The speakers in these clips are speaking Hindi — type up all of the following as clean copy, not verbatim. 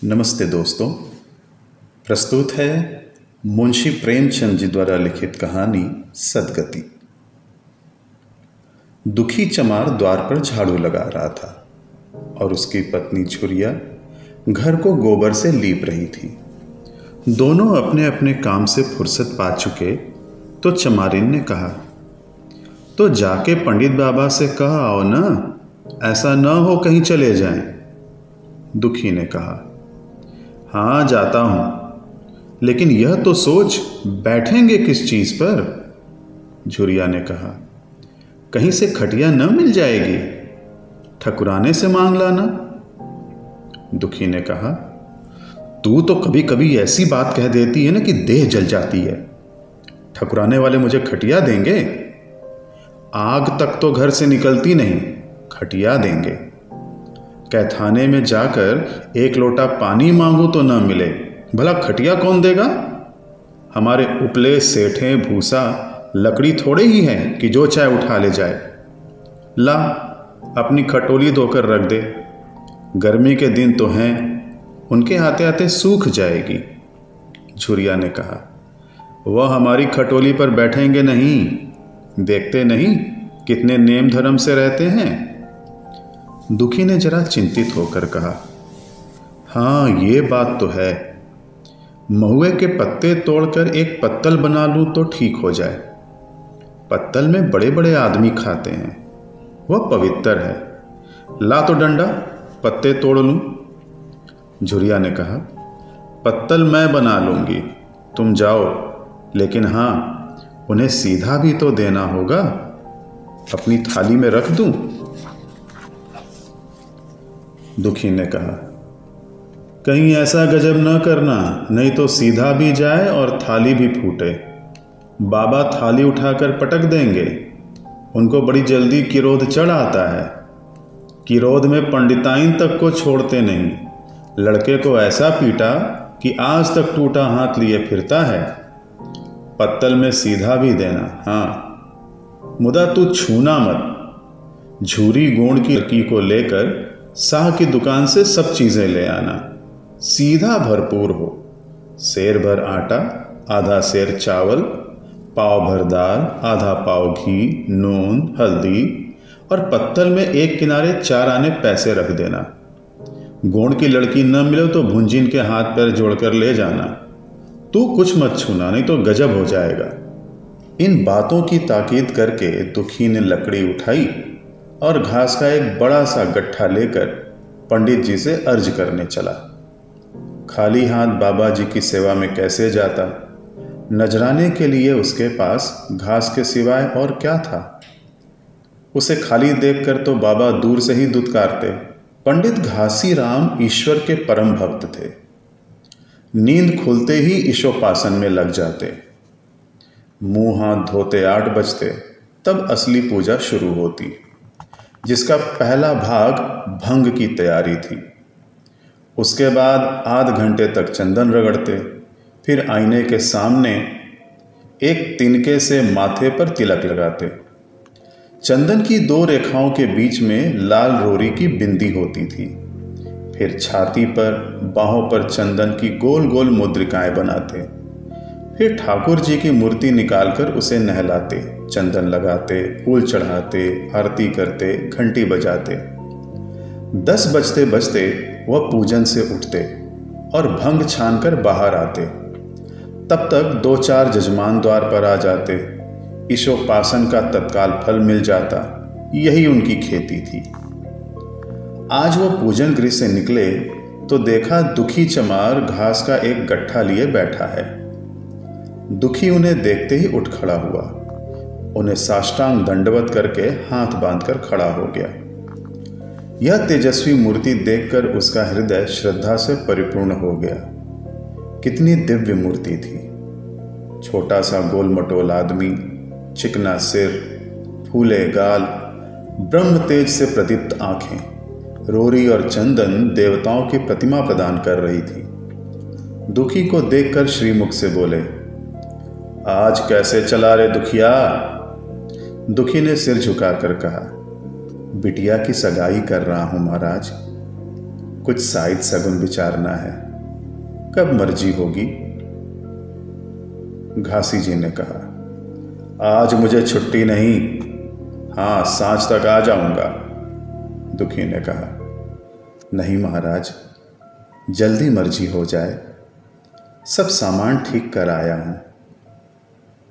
नमस्ते दोस्तों। प्रस्तुत है मुंशी प्रेमचंद जी द्वारा लिखित कहानी सदगति। दुखी चमार द्वार पर झाड़ू लगा रहा था और उसकी पत्नी छुरिया घर को गोबर से लीप रही थी। दोनों अपने अपने काम से फुर्सत पा चुके तो चमारिन ने कहा, तो जाके पंडित बाबा से कह आओ ना, ऐसा न हो कहीं चले जाएं। दुखी ने कहा, हाँ जाता हूं, लेकिन यह तो सोच बैठेंगे किस चीज पर। झुरिया ने कहा, कहीं से खटिया न मिल जाएगी, ठकुराने से मांग लाना। दुखी ने कहा, तू तो कभी कभी ऐसी बात कह देती है ना कि देह जल जाती है। ठकुराने वाले मुझे खटिया देंगे? आग तक तो घर से निकलती नहीं, खटिया देंगे। कैथाने में जाकर एक लोटा पानी मांगू तो न मिले, भला खटिया कौन देगा? हमारे उपले सेठे भूसा लकड़ी थोड़े ही है कि जो चाहे उठा ले जाए। ला अपनी खटोली धोकर रख दे, गर्मी के दिन तो हैं, उनके आते आते सूख जाएगी। झुरिया ने कहा, वह हमारी खटोली पर बैठेंगे नहीं, देखते नहीं कितने नेम धर्म से रहते हैं। दुखी ने जरा चिंतित होकर कहा, हाँ ये बात तो है, महुए के पत्ते तोड़कर एक पत्तल बना लूं तो ठीक हो जाए। पत्तल में बड़े बड़े आदमी खाते हैं, वह पवित्र है। ला तो डंडा, पत्ते तोड़ लूं। झुरिया ने कहा, पत्तल मैं बना लूंगी, तुम जाओ, लेकिन हाँ उन्हें सीधा भी तो देना होगा। अपनी थाली में रख दूं? दुखी ने कहा, कहीं ऐसा गजब न करना, नहीं तो सीधा भी जाए और थाली भी फूटे। बाबा थाली उठाकर पटक देंगे, उनको बड़ी जल्दी किरोध चढ़ आता है। किरोध में पंडिताइन तक को छोड़ते नहीं, लड़के को ऐसा पीटा कि आज तक टूटा हाथ लिए फिरता है। पत्तल में सीधा भी देना, हाँ, मुदा तू छूना मत। झूरी गोंड की लड़की को लेकर साह की दुकान से सब चीजें ले आना, सीधा भरपूर हो। सेर भर आटा, आधा सेर चावल, पाव भर दाल, आधा पाव घी, नून, हल्दी, और पत्तल में एक किनारे 4 आने पैसे रख देना। गोंड की लड़की न मिले तो भुंजीन के हाथ पैर जोड़कर ले जाना। तू कुछ मत छूना, नहीं तो गजब हो जाएगा। इन बातों की ताकीद करके दुखी ने लकड़ी उठाई और घास का एक बड़ा सा गट्ठा लेकर पंडित जी से अर्ज करने चला। खाली हाथ बाबा जी की सेवा में कैसे जाता, नजराने के लिए उसके पास घास के सिवाय और क्या था। उसे खाली देखकर तो बाबा दूर से ही दुत्कारते। पंडित घासी राम ईश्वर के परम भक्त थे। नींद खुलते ही ईशोपासन में लग जाते। मुंह हाथ धोते 8 बजते, तब असली पूजा शुरू होती, जिसका पहला भाग भंग की तैयारी थी। उसके बाद आध घंटे तक चंदन रगड़ते, फिर आईने के सामने एक तिनके से माथे पर तिलक लगाते। चंदन की 2 रेखाओं के बीच में लाल रोरी की बिंदी होती थी। फिर छाती पर, बाहों पर चंदन की गोल गोल मुद्रिकाएं बनाते। फिर ठाकुर जी की मूर्ति निकालकर उसे नहलाते, चंदन लगाते, फूल चढ़ाते, आरती करते, घंटी बजाते। 10 बजते बजते वह पूजन से उठते और भंग छानकर बाहर आते। तब तक 2-4 जजमान द्वार पर आ जाते। ईशोपासन का तत्काल फल मिल जाता। यही उनकी खेती थी। आज वो पूजन गृह से निकले तो देखा दुखी चमार घास का एक गट्ठा लिए बैठा है। दुखी उन्हें देखते ही उठ खड़ा हुआ, उन्हें साष्टांग दंडवत करके हाथ बांधकर खड़ा हो गया। यह तेजस्वी मूर्ति देखकर उसका हृदय श्रद्धा से परिपूर्ण हो गया। कितनी दिव्य मूर्ति थी। छोटा सा गोल मटोल आदमी, चिकना सिर, फूले गाल, ब्रह्म तेज से प्रदीप्त आंखें, रोरी और चंदन देवताओं की प्रतिमा प्रदान कर रही थी। दुखी को देखकर श्रीमुख से बोले, आज कैसे चला रे दुखिया? दुखी ने सिर झुकाकर कहा, बिटिया की सगाई कर रहा हूं महाराज। कुछ शायद सगुन विचारना है, कब मर्जी होगी। घासी जी ने कहा, आज मुझे छुट्टी नहीं, हाँ सांझ तक आ जाऊंगा। दुखी ने कहा, नहीं महाराज, जल्दी मर्जी हो जाए, सब सामान ठीक कर आया हूं।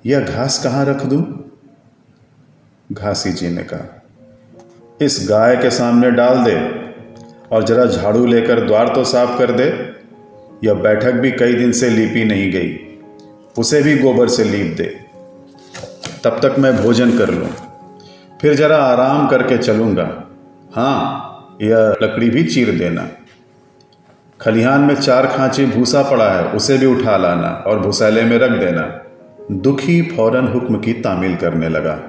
यह घास कहाँ रख दूं? घासी जी ने कहा, इस गाय के सामने डाल दे और जरा झाड़ू लेकर द्वार तो साफ कर दे। यह बैठक भी कई दिन से लीपी नहीं गई, उसे भी गोबर से लीप दे। तब तक मैं भोजन कर लूं, फिर जरा आराम करके चलूंगा। हाँ, यह लकड़ी भी चीर देना। खलिहान में 4 खांचे भूसा पड़ा है, उसे भी उठा लाना और भूसैले में रख देना। दुखी फौरन हुक्म की तामील करने लगा।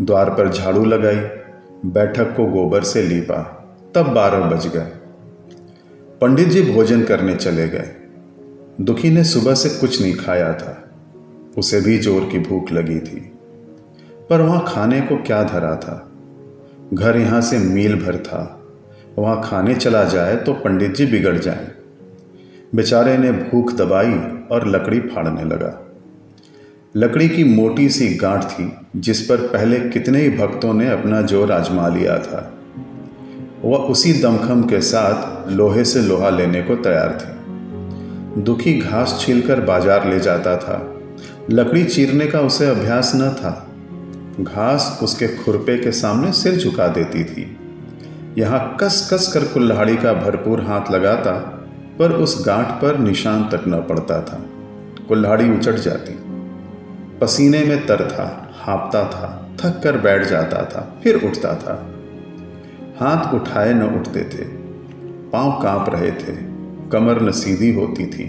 द्वार पर झाड़ू लगाई, बैठक को गोबर से लीपा। तब 12 बज गए। पंडित जी भोजन करने चले गए। दुखी ने सुबह से कुछ नहीं खाया था, उसे भी जोर की भूख लगी थी, पर वहां खाने को क्या धरा था। घर यहां से मील भर था, वहां खाने चला जाए तो पंडित जी बिगड़ जाएं। बेचारे ने भूख दबाई और लकड़ी फाड़ने लगा। लकड़ी की मोटी सी गांठ थी, जिस पर पहले कितने ही भक्तों ने अपना जोर आजमा लिया था। वह उसी दमखम के साथ लोहे से लोहा लेने को तैयार थी। दुखी घास छीलकर बाजार ले जाता था, लकड़ी चीरने का उसे अभ्यास न था। घास उसके खुरपे के सामने सिर झुका देती थी। यहाँ कस कस कर कुल्हाड़ी का भरपूर हाथ लगाता, पर उस गांठ पर निशान तक न पड़ता था। कुल्हाड़ी उचट जाती। पसीने में तर था, हाँफता था, थक कर बैठ जाता था, फिर उठता था। हाथ उठाए न उठते थे, पांव कांप रहे थे, कमर न सीधी होती थी,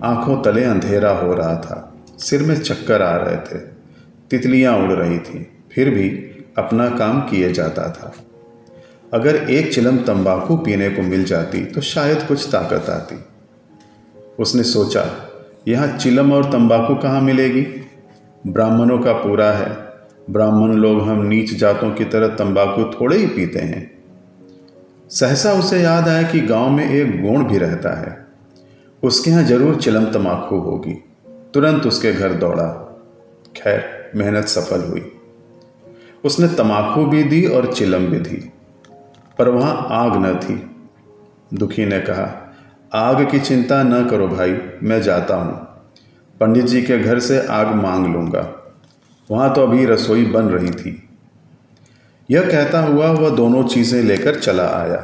आंखों तले अंधेरा हो रहा था, सिर में चक्कर आ रहे थे, तितलियां उड़ रही थी, फिर भी अपना काम किए जाता था। अगर एक चिलम तंबाकू पीने को मिल जाती तो शायद कुछ ताकत आती। उसने सोचा, यहाँ चिलम और तंबाकू कहाँ मिलेगी? ब्राह्मणों का पूरा है, ब्राह्मण लोग हम नीच जातों की तरह तंबाकू थोड़े ही पीते हैं। सहसा उसे याद आया कि गांव में एक गोंड भी रहता है, उसके यहाँ जरूर चिलम तंबाकू होगी। तुरंत उसके घर दौड़ा। खैर, मेहनत सफल हुई। उसने तंबाकू भी दी और चिलम भी दी, पर वहां आग न थी। दुखी ने कहा, आग की चिंता न करो भाई, मैं जाता हूं, पंडित जी के घर से आग मांग लूंगा। वहां तो अभी रसोई बन रही थी। यह कहता हुआ वह दोनों चीजें लेकर चला आया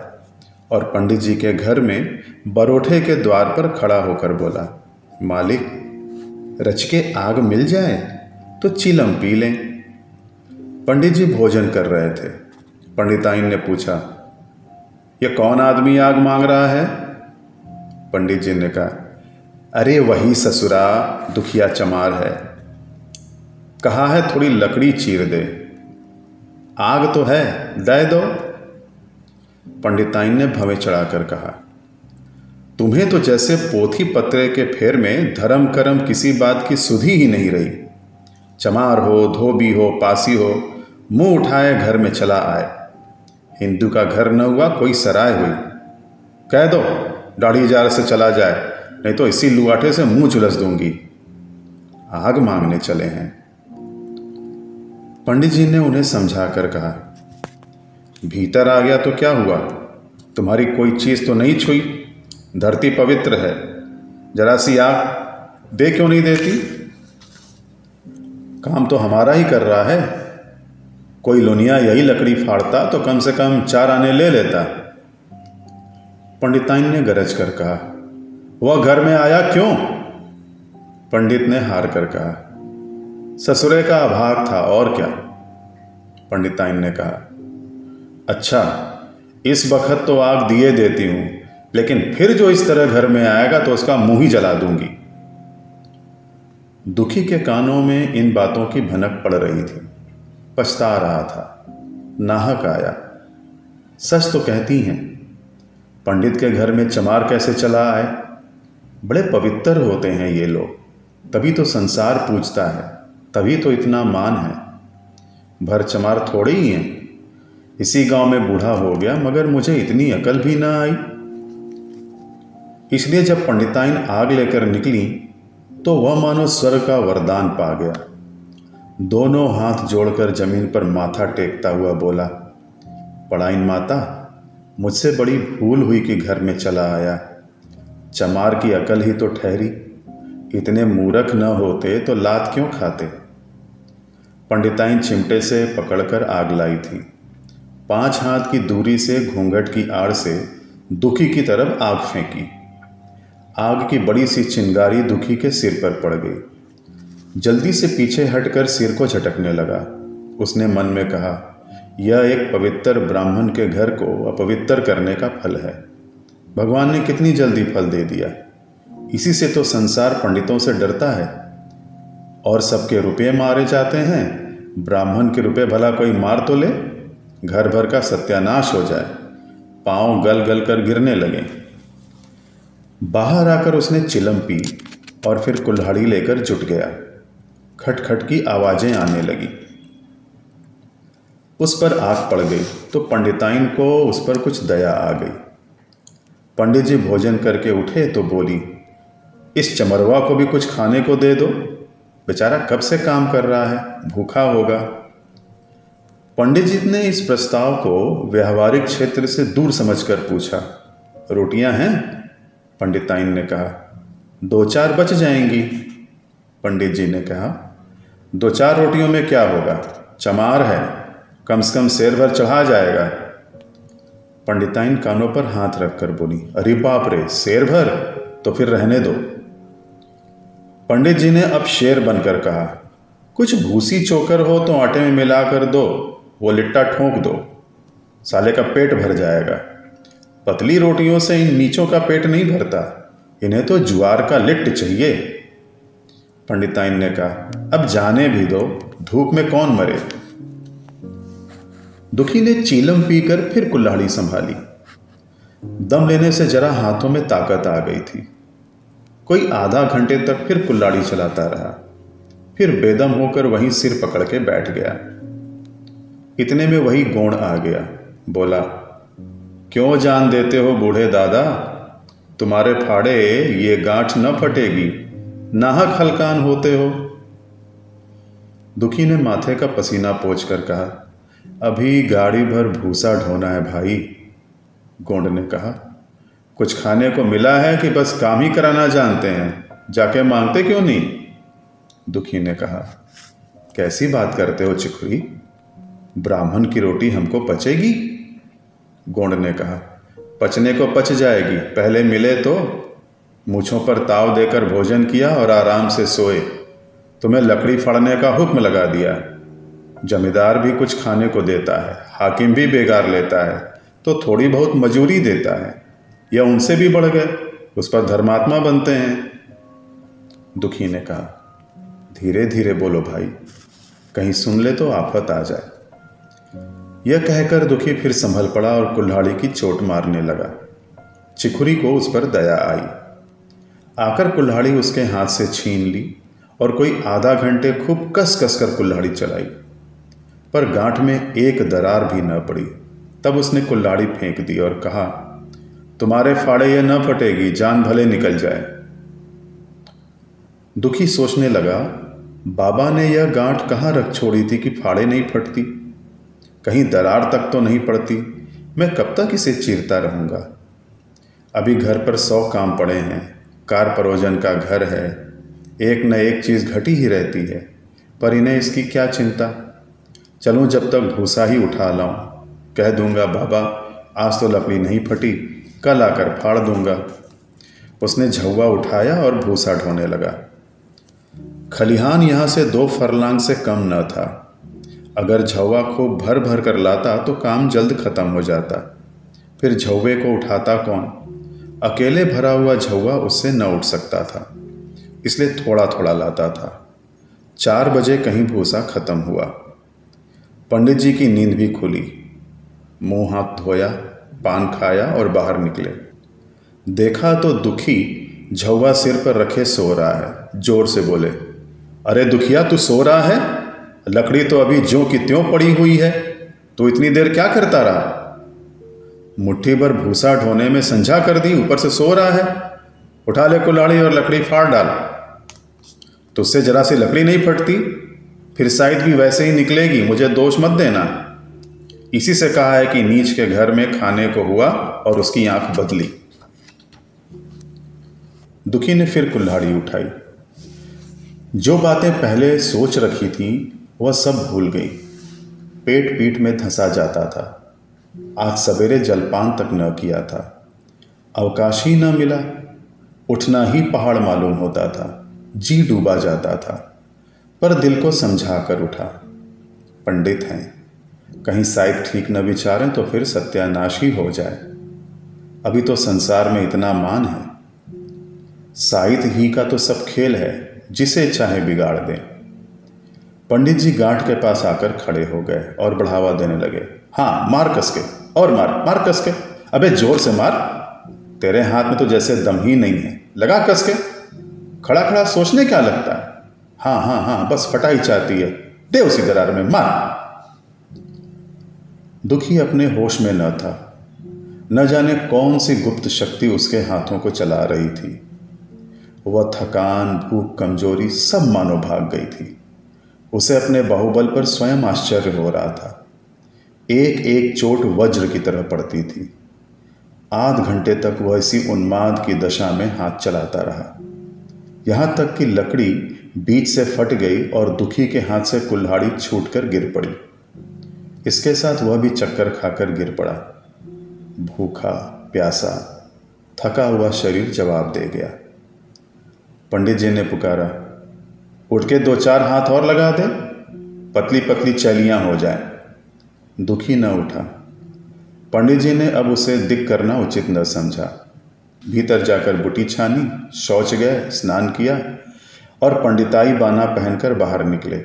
और पंडित जी के घर में बरोठे के द्वार पर खड़ा होकर बोला, मालिक, रच के आग मिल जाए तो चिलम पी लें। पंडित जी भोजन कर रहे थे। पंडिताइन ने पूछा, यह कौन आदमी आग मांग रहा है? पंडित जी ने कहा, अरे वही ससुरा, दुखिया चमार है, कहा है थोड़ी लकड़ी चीर दे। आग तो है, दे दो। पंडिताइन ने भवें चढ़ाकर कहा, तुम्हें तो जैसे पोथी पत्रे के फेर में धर्म कर्म किसी बात की सुधी ही नहीं रही। चमार हो, धोबी हो, पासी हो, मुंह उठाए घर में चला आए। हिंदू का घर न हुआ कोई सराय हुई। कह दो दाढ़ी जार से चला जाए, नहीं तो इसी लुआठे से मुंह झुलस दूंगी। आग मांगने चले हैं। पंडित जी ने उन्हें समझाकर कहा, भीतर आ गया तो क्या हुआ, तुम्हारी कोई चीज तो नहीं छुई, धरती पवित्र है, जरा सी आग दे क्यों नहीं देती? काम तो हमारा ही कर रहा है, कोई लोनिया यही लकड़ी फाड़ता तो कम से कम 4 आने ले लेता। पंडिताइन ने गरज कर कहा, वह घर में आया क्यों? पंडित ने हार कर कहा, ससुरे का अभाग था और क्या। पंडिताइन ने कहा, अच्छा, इस बखत तो आग दिए देती हूं, लेकिन फिर जो इस तरह घर में आएगा तो उसका मुंह ही जला दूंगी। दुखी के कानों में इन बातों की भनक पड़ रही थी। पछता रहा था, नाहक आया। सच तो कहती हैं, पंडित के घर में चमार कैसे चला आए? बड़े पवित्र होते हैं ये लोग, तभी तो संसार पूजता है, तभी तो इतना मान है। भर चमार थोड़े ही हैं, इसी गांव में बूढ़ा हो गया, मगर मुझे इतनी अकल भी ना आई। इसलिए जब पंडिताइन आग लेकर निकली तो वह मानो स्वर्ग का वरदान पा गया। दोनों हाथ जोड़कर जमीन पर माथा टेकता हुआ बोला, पड़ाइन माता, मुझसे बड़ी भूल हुई कि घर में चला आया। चमार की अकल ही तो ठहरी, इतने मूर्ख न होते तो लात क्यों खाते। पंडिताइन चिमटे से पकड़कर आग लाई थी। 5 हाथ की दूरी से घूंघट की आड़ से दुखी की तरफ आग फेंकी। आग की बड़ी सी चिंगारी दुखी के सिर पर पड़ गई। जल्दी से पीछे हटकर सिर को झटकने लगा। उसने मन में कहा, यह एक पवित्र ब्राह्मण के घर को अपवित्र करने का फल है। भगवान ने कितनी जल्दी फल दे दिया। इसी से तो संसार पंडितों से डरता है और सबके रुपये मारे जाते हैं। ब्राह्मण के रुपये भला कोई मार तो ले, घर भर का सत्यानाश हो जाए। पांव गल गल कर गिरने लगे। बाहर आकर उसने चिलम पी और फिर कुल्हाड़ी लेकर जुट गया। खटखट की आवाजें आने लगी। उस पर आग पड़ गई तो पंडिताइन को उस पर कुछ दया आ गई। पंडित जी भोजन करके उठे तो बोली, इस चमरवा को भी कुछ खाने को दे दो, बेचारा कब से काम कर रहा है, भूखा होगा। पंडित जी ने इस प्रस्ताव को व्यवहारिक क्षेत्र से दूर समझकर पूछा, रोटियां हैं? पंडिताइन ने कहा, 2-4 बच जाएंगी। पंडित जी ने कहा, 2-4 रोटियों में क्या होगा, चमार है, कम से कम शेर भर चढ़ा जाएगा। पंडिताइन कानों पर हाथ रखकर बोली, अरे बाप रे, शेर भर? तो फिर रहने दो। पंडित जी ने अब शेर बनकर कहा, कुछ भूसी चोकर हो तो आटे में मिला कर दो, वो लिट्टा ठोंक दो, साले का पेट भर जाएगा। पतली रोटियों से इन नीचों का पेट नहीं भरता, इन्हें तो ज्वार का लिट्ट चाहिए। पंडिताइन ने कहा, अब जाने भी दो, धूप में कौन मरे। दुखी ने चीलम पीकर फिर कुल्हाड़ी संभाली। दम लेने से जरा हाथों में ताकत आ गई थी। कोई आधा घंटे तक फिर कुल्हाड़ी चलाता रहा, फिर बेदम होकर वहीं सिर पकड़ के बैठ गया। इतने में वही गोंड आ गया। बोला, क्यों जान देते हो बूढ़े दादा, तुम्हारे फाड़े ये गांठ न फटेगी, नाहक हलकान होते हो। दुखी ने माथे का पसीना पोंछकर कहा, अभी गाड़ी भर भूसा ढोना है भाई। गोंड ने कहा, कुछ खाने को मिला है कि बस काम ही कराना जानते हैं, जाके मांगते क्यों नहीं। दुखी ने कहा, कैसी बात करते हो चिखुरी, ब्राह्मण की रोटी हमको पचेगी। गोंड ने कहा, पचने को पच जाएगी, पहले मिले तो। मूछों पर ताव देकर भोजन किया और आराम से सोए, तुम्हें लकड़ी फाड़ने का हुक्म लगा दिया। जमींदार भी कुछ खाने को देता है, हाकिम भी बेगार लेता है तो थोड़ी बहुत मजूरी देता है, या उनसे भी बढ़ गए, उस पर धर्मात्मा बनते हैं। दुखी ने कहा, धीरे धीरे बोलो भाई, कहीं सुन ले तो आफत आ जाए। यह कहकर दुखी फिर संभल पड़ा और कुल्हाड़ी की चोट मारने लगा। चिखुरी को उस पर दया आई। आकर कुल्हाड़ी उसके हाथ से छीन ली और कोई आधा घंटे खूब कस कस कर कुल्हाड़ी चलाई, पर गांठ में एक दरार भी न पड़ी। तब उसने कुल्हाड़ी फेंक दी और कहा, तुम्हारे फाड़े ये न फटेगी, जान भले निकल जाए। दुखी सोचने लगा, बाबा ने यह गांठ कहाँ रख छोड़ी थी कि फाड़े नहीं फटती, कहीं दरार तक तो नहीं पड़ती। मैं कब तक इसे चीरता रहूँगा। अभी घर पर 100 काम पड़े हैं, कार परोजन का घर है, एक न एक चीज़ घटी ही रहती है, पर इन्हें इसकी क्या चिंता। चलूँ जब तक भूसा ही उठा लाऊं, कह दूंगा बाबा आज तो लकड़ी नहीं फटी, कल आकर फाड़ दूंगा। उसने झौवा उठाया और भूसा ढोने लगा। खलिहान यहाँ से 2 फरलांग से कम न था। अगर झौवा खूब भर भर कर लाता तो काम जल्द खत्म हो जाता। फिर झौवे को उठाता कौन, अकेले भरा हुआ झौवा उससे न उठ सकता था, इसलिए थोड़ा थोड़ा लाता था। 4 बजे कहीं भूसा खत्म हुआ। पंडित जी की नींद भी खुली। मुंह हाथ धोया, पान खाया और बाहर निकले। देखा तो दुखी झौवा सिर पर रखे सो रहा है। जोर से बोले, अरे दुखिया, तू सो रहा है? लकड़ी तो अभी ज्यों की त्यों पड़ी हुई है, तू इतनी देर क्या करता रहा? मुट्ठी भर भूसा ढोने में संझा कर दी, ऊपर से सो रहा है। उठा ले कुल्हाड़ी और लकड़ी फाड़ डाल। तुझसे जरा सी लकड़ी नहीं फटती, फिर साइड भी वैसे ही निकलेगी, मुझे दोष मत देना। इसी से कहा है कि नीच के घर में खाने को हुआ और उसकी आंख बदली। दुखी ने फिर कुल्हाड़ी उठाई। जो बातें पहले सोच रखी थी वह सब भूल गई। पेट पीठ में धंसा जाता था। आज सवेरे जलपान तक न किया था। अवकाश ही न मिला। उठना ही पहाड़ मालूम होता था। जी डूबा जाता था, पर दिल को समझा कर उठा। पंडित हैं, कहीं शायद ठीक न विचारें तो फिर सत्यानाश ही हो जाए। अभी तो संसार में इतना मान है। साहित्य ही का तो सब खेल है, जिसे चाहे बिगाड़ दें। पंडित जी गांठ के पास आकर खड़े हो गए और बढ़ावा देने लगे। हाँ, मार कस के, और मार, मार कस के। अबे जोर से मार, तेरे हाथ में तो जैसे दम ही नहीं है। लगा कस के। खड़ा खड़ा सोचने क्या लगता है? हाँ हाँ हाँ, बस फटाई चाहती है, दे उसी दरार में, मार। दुखी अपने होश में न था। न जाने कौन सी गुप्त शक्ति उसके हाथों को चला रही थी। वह थकान, भूख, कमजोरी सब मानो भाग गई थी। उसे अपने बाहुबल पर स्वयं आश्चर्य हो रहा था। एक एक चोट वज्र की तरह पड़ती थी। आध घंटे तक वह इसी उन्माद की दशा में हाथ चलाता रहा, यहां तक कि लकड़ी बीच से फट गई और दुखी के हाथ से कुल्हाड़ी छूटकर गिर पड़ी। इसके साथ वह भी चक्कर खाकर गिर पड़ा। भूखा प्यासा थका हुआ शरीर जवाब दे गया। पंडित जी ने पुकारा, उठ के 2-4 हाथ और लगा दे, पतली पतली चैलियां हो जाए। दुखी न उठा। पंडित जी ने अब उसे दिक करना उचित न समझा। भीतर जाकर बुटी छानी, शौच गए, स्नान किया और पंडिताई बाना पहनकर बाहर निकले।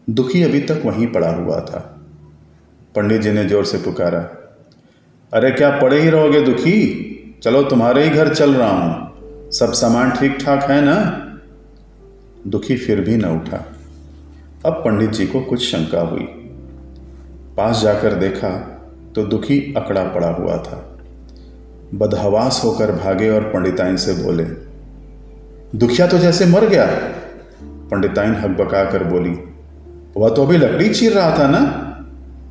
दुखी अभी तक वहीं पड़ा हुआ था। पंडित जी ने जोर से पुकारा, अरे क्या पड़े ही रहोगे दुखी? चलो तुम्हारे ही घर चल रहा हूं। सब सामान ठीक ठाक है ना? दुखी फिर भी न उठा। अब पंडित जी को कुछ शंका हुई। पास जाकर देखा तो दुखी अकड़ा पड़ा हुआ था। बदहवास होकर भागे और पंडिताइन से बोले, दुखिया तो जैसे मर गया। पंडिताइन हकबका कर बोली, वह तो अभी लकड़ी चीर रहा था ना?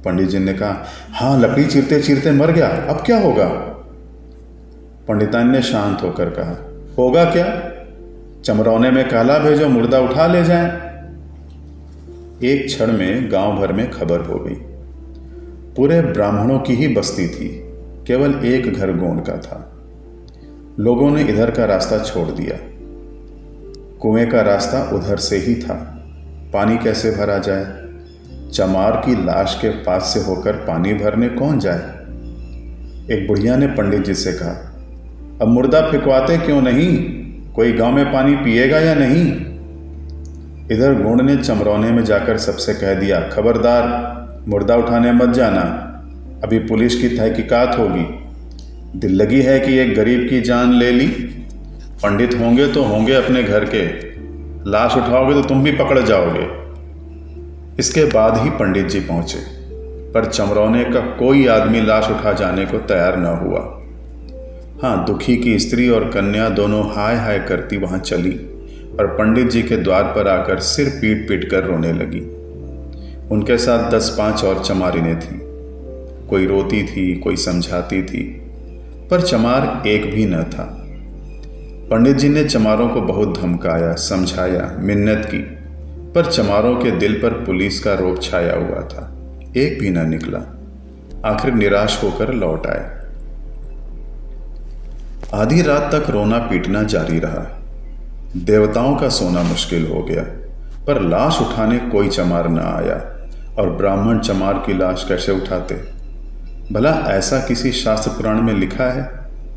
पंडित जी ने कहा, हाँ, लकड़ी चीरते चीरते मर गया, अब क्या होगा? पंडिताइन ने शांत होकर कहा, होगा क्या? चमरौने में काला भेजो, मुर्दा उठा ले जाए। एक क्षण में गांव भर में खबर हो गई। पूरे ब्राह्मणों की ही बस्ती थी, केवल एक घर गोंड का था। लोगों ने इधर का रास्ता छोड़ दिया। कुएं का रास्ता उधर से ही था। पानी कैसे भरा जाए? चमार की लाश के पास से होकर पानी भरने कौन जाए? एक बुढ़िया ने पंडित जी से कहा, अब मुर्दा फिकवाते क्यों नहीं? कोई गांव में पानी पिएगा या नहीं? इधर गोंड ने चमरौने में जाकर सबसे कह दिया, खबरदार, मुर्दा उठाने मत जाना, अभी पुलिस की तहकीकात होगी। दिल लगी है कि एक गरीब की जान ले ली। पंडित होंगे तो होंगे अपने घर के, लाश उठाओगे तो तुम भी पकड़ जाओगे। इसके बाद ही पंडित जी पहुंचे, पर चमरौने का कोई आदमी लाश उठा जाने को तैयार न हुआ। हाँ, दुखी की स्त्री और कन्या दोनों हाय हाय करती वहां चली और पंडित जी के द्वार पर आकर सिर पीट पीट कर रोने लगी। उनके साथ 10-5 और चमारिनें थीं। कोई रोती थी, कोई समझाती थी, पर चमार एक भी न था। पंडित जी ने चमारों को बहुत धमकाया, समझाया, मिन्नत की, पर चमारों के दिल पर पुलिस का रोब छाया हुआ था। एक भी न निकला। आखिर निराश होकर लौट आए। आधी रात तक रोना पीटना जारी रहा। देवताओं का सोना मुश्किल हो गया, पर लाश उठाने कोई चमार न आया। और ब्राह्मण चमार की लाश कैसे उठाते? भला ऐसा किसी शास्त्र पुराण में लिखा है?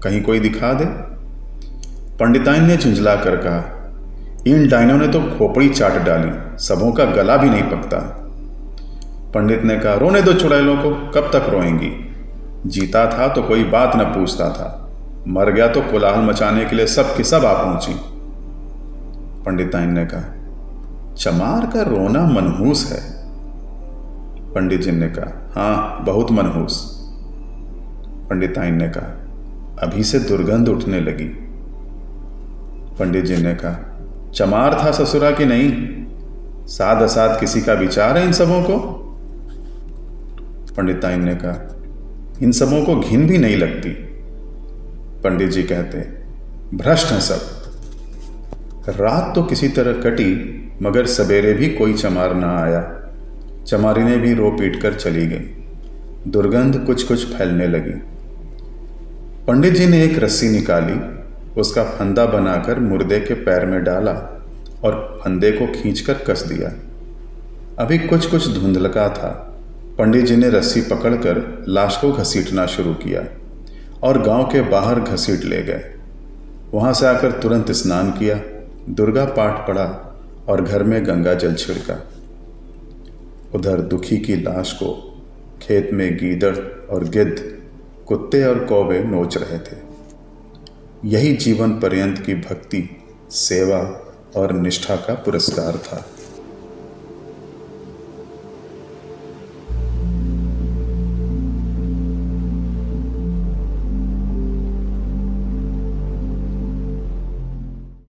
कहीं कोई दिखा दे। पंडिताइन ने झुंझला कर कहा, इन डाइनों ने तो खोपड़ी चाट डाली, सबों का गला भी नहीं पकता। पंडित ने कहा, रोने दो चुड़ैलों को, कब तक रोएंगी? जीता था तो कोई बात न पूछता था, मर गया तो कोलाहल मचाने के लिए सब की सब आ पहुंची। पंडिताइन ने कहा, चमार का रोना मनहूस है। पंडित जी ने कहा, हाँ बहुत मनहूस। पंडिताइन ने कहा, अभी से दुर्गंध उठने लगी। पंडित जी ने कहा, चमार था ससुरा कि नहीं? साध असाध किसी का विचार है इन सबों को? पंडिताइन ने कहा, इन सबों को घिन भी नहीं लगती। पंडित जी कहते, भ्रष्ट हैं सब। रात तो किसी तरह कटी, मगर सवेरे भी कोई चमार ना आया। चमारी ने भी रो पीट कर चली गई। दुर्गंध कुछ कुछ फैलने लगी। पंडित जी ने एक रस्सी निकाली, उसका फंदा बनाकर मुर्दे के पैर में डाला और फंदे को खींचकर कस दिया। अभी कुछ कुछ धुंधलका था। पंडित जी ने रस्सी पकड़कर लाश को घसीटना शुरू किया और गांव के बाहर घसीट ले गए। वहां से आकर तुरंत स्नान किया, दुर्गा पाठ पढ़ा और घर में गंगा जल छिड़का। उधर दुखी की लाश को खेत में गीदड़ और गिद्ध, कुत्ते और कौवे नोच रहे थे। यही जीवन पर्यंत की भक्ति, सेवा और निष्ठा का पुरस्कार था।